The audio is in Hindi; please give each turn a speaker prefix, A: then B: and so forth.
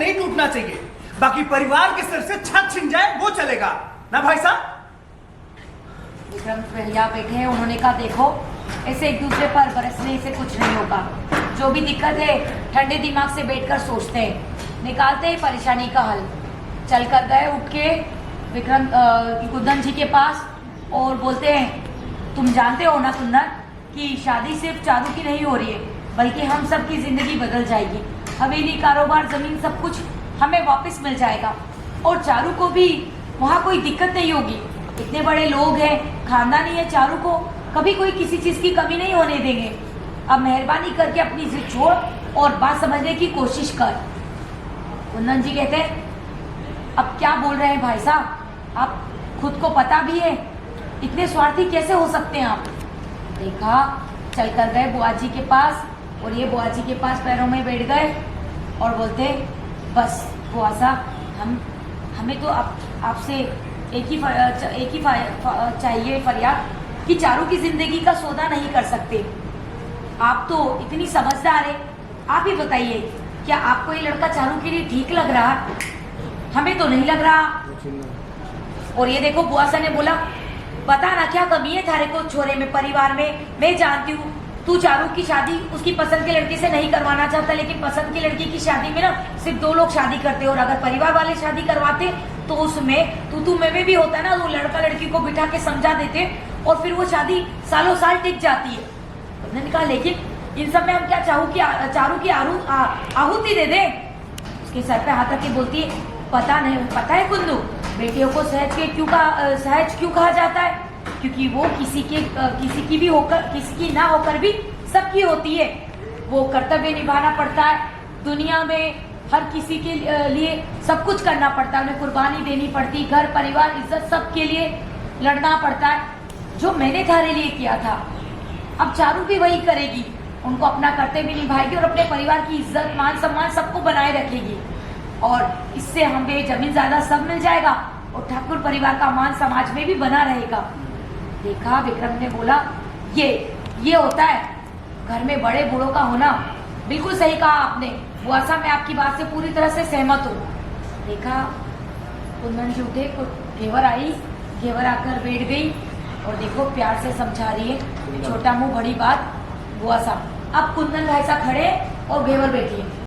A: नहीं टूटना चाहिए, बाकी परिवार के सिर से छत छिन जाए वो चलेगा ना भाई साहब।
B: विक्रम भैया बैठे हैं, उन्होंने कहा देखो ऐसे एक दूसरे पर बरसने से कुछ नहीं होगा, जो भी दिक्कत है ठंडे दिमाग से बैठकर सोचते हैं, निकालते हैं परेशानी का हल। चल कर गए उठ के विक्रम कुंदन जी के पास और बोलते हैं तुम जानते हो ना कुंदन कि शादी सिर्फ चारू की नहीं हो रही है, बल्कि हम सब की जिंदगी बदल जाएगी। हवेली, कारोबार, जमीन सब कुछ हमें वापस मिल जाएगा और चारू को भी वहाँ कोई दिक्कत नहीं होगी। इतने बड़े लोग हैं, खानदानी है, चारू को कभी कोई किसी चीज की कमी नहीं होने देंगे। अब मेहरबानी करके अपनी जिद छोड़ और बात समझने की कोशिश कर। कुंदन जी कहते हैं अब क्या बोल रहे हैं भाई साहब, आप खुद को पता भी है, इतने स्वार्थी कैसे हो सकते हैं आप। देखा, चल कर गए बुआ जी के पास और ये बुआ जी के पास पैरों में बैठ गए और बोलते बस बुआ साहब हमें तो आपसे एक ही चाहिए फरियाद कि चारू की जिंदगी का सौदा नहीं कर सकते। आप तो इतनी समझदार है, आप ही बताइए क्या आपको ये लड़का चारू के लिए ठीक लग रहा? हमें तो नहीं लग रहा। और ये देखो बुआ सा ने बोला पता ना क्या कमी है थारे को छोरे में, परिवार में। मैं जानती हूँ तू चारू की शादी उसकी पसंद की लड़की से नहीं करवाना चाहता, लेकिन पसंद की लड़की की शादी में ना सिर्फ 2 लोग शादी करते, और अगर परिवार वाले शादी करवाते तो उसमें तू में भी होता है ना, वो लड़का लड़की को बिठा के समझा देते और फिर वो शादी सालों साल टिक जाती है। उन्होंने कहा लेकिन इन सब में हम क्या चारू की आहुति दे दे। उसके सर पे हाथ रख के बोलती है पता है कुंदू, बेटियों को सहज क्यों कहा जाता है? क्योंकि वो किसी की भी होकर, किसी की ना होकर भी सबकी होती है। वो कर्तव्य निभाना पड़ता है, दुनिया में हर किसी के लिए सब कुछ करना पड़ता है, उन्हें कुर्बानी देनी पड़ती, घर परिवार इज्जत सब के लिए लड़ना पड़ता है। जो मैंने थारे लिए किया था अब चारू भी वही करेगी, उनको अपना कर्तव्य निभाएगी और अपने परिवार की इज्जत मान सम्मान सबको बनाए रखेगी, और इससे हमें जमीन ज्यादा सब मिल जाएगा और ठाकुर परिवार का मान समाज में भी बना रहेगा। देखा, विक्रम ने बोला ये होता है घर में बड़े बूढ़ों का होना। बिल्कुल सही कहा आपने बुआ साहब, मैं आपकी बात से पूरी तरह से सहमत हूँ। देखा, कुंदन जी उठे, घेवर आई, घेवर आकर बैठ गई और देखो प्यार से समझा रही है, छोटा मुंह बड़ी बात बुआ साहब। अब कुंदन भाई साहब खड़े और घेवर बैठी है।